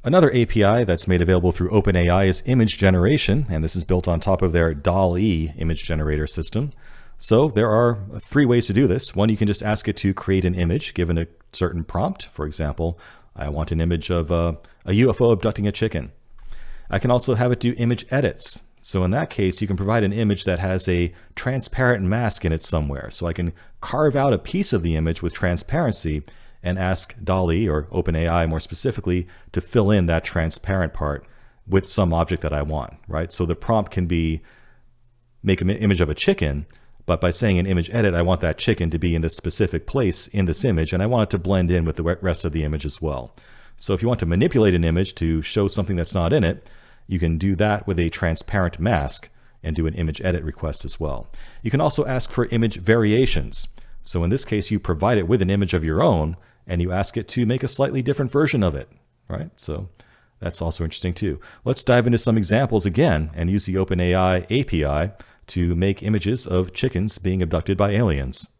Another API that's made available through OpenAI is image generation, and this is built on top of their DALL image generator system. So there are 3 ways to do this. One, you can just ask it to create an image given a certain prompt. For example, I want an image of a UFO abducting a chicken. I can also have it do image edits. So in that case, you can provide an image that has a transparent mask in it somewhere. So I can carve out a piece of the image with transparency and ask DALL or OpenAI more specifically to fill in that transparent part with some object that I want, right? So the prompt can be make an image of a chicken, but by saying an image edit, I want that chicken to be in this specific place in this image, and I want it to blend in with the rest of the image as well. So if you want to manipulate an image to show something that's not in it, you can do that with a transparent mask and do an image edit request as well. You can also ask for image variations. So in this case, you provide it with an image of your own, and you ask it to make a slightly different version of it, right? So that's also interesting too. Let's dive into some examples again and use the OpenAI API to make images of chickens being abducted by aliens.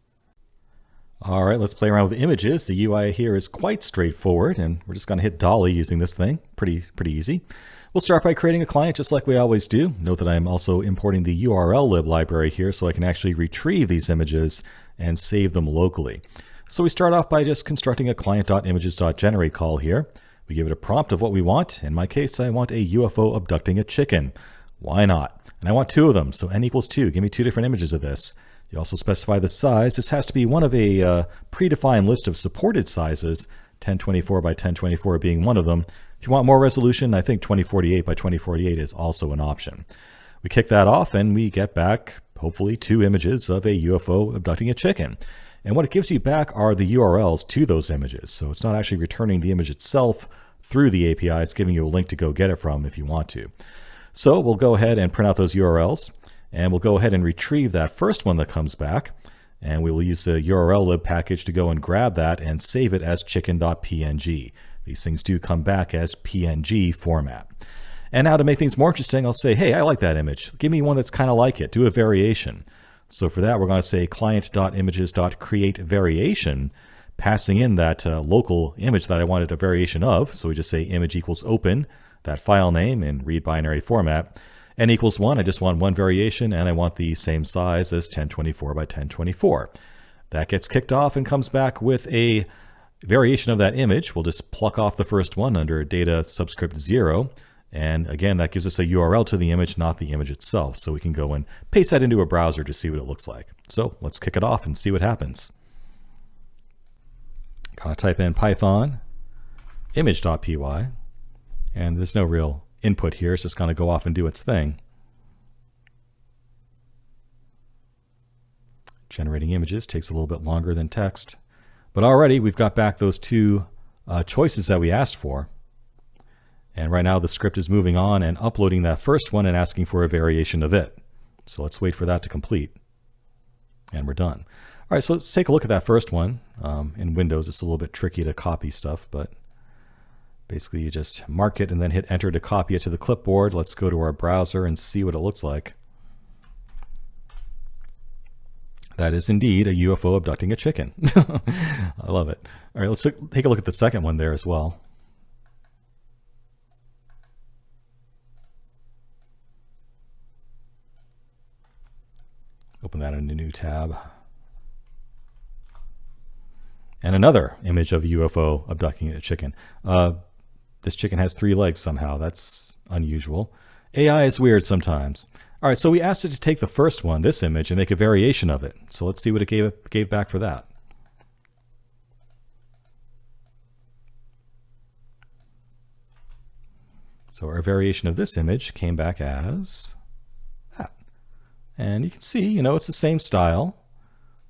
All right, let's play around with images. The UI here is quite straightforward, and we're just going to hit DALL using this thing. Pretty easy. We'll start by creating a client just like we always do. Note that I'm also importing the URL lib library here so I can actually retrieve these images and save them locally. So we start off by just constructing a client.images.generate call here. We give it a prompt of what we want. In my case, I want a UFO abducting a chicken. Why not? And I want 2 of them, so n equals 2. Give me 2 different images of this. You also specify the size. This has to be one of a predefined list of supported sizes, 1024 by 1024 being one of them. If you want more resolution, I think 2048 by 2048 is also an option. We kick that off and we get back, hopefully, 2 images of a UFO abducting a chicken. And what it gives you back are the URLs to those images. So it's not actually returning the image itself through the API. It's giving you a link to go get it from if you want to. So we'll go ahead and print out those URLs, and we'll go ahead and retrieve that first one that comes back. And we will use the URL lib package to go and grab that and save it as chicken.png. These things do come back as PNG format. And now to make things more interesting, I'll say, hey, I like that image. Give me one that's kind of like it. Do a variation. So for that, we're going to say client.images.createVariation, passing in that local image that I wanted a variation of. So we just say image equals open, that file name in read binary format. N equals 1, I just want 1 variation, and I want the same size as 1024 by 1024. That gets kicked off and comes back with a variation of that image. We'll just pluck off the first one under data subscript 0. And again, that gives us a URL to the image, not the image itself. So we can go and paste that into a browser to see what it looks like. So let's kick it off and see what happens. Kind of type in Python image.py, and there's no real input here. It's just going to go off and do its thing. Generating images takes a little bit longer than text, but already we've got back those 2 choices that we asked for. And right now the script is moving on and uploading that first one and asking for a variation of it. So let's wait for that to complete. And we're done. All right, so let's take a look at that first one. In Windows, it's a little bit tricky to copy stuff, but basically you just mark it and then hit enter to copy it to the clipboard. Let's go to our browser and see what it looks like. That is indeed a UFO abducting a chicken. I love it. All right, let's take a look at the second one there as well. Open that in a new tab. And another image of a UFO abducting a chicken. This chicken has 3 legs somehow. That's unusual. AI is weird sometimes. All right, so we asked it to take the first one, this image, and make a variation of it. So let's see what it gave back for that. So our variation of this image came back as that. And you can see, it's the same style,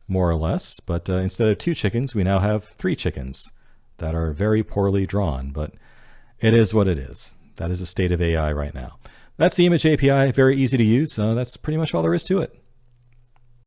more or less, but instead of 2 chickens, we now have 3 chickens that are very poorly drawn, but it is what it is. That is the state of AI right now. That's the image API, very easy to use. That's pretty much all there is to it.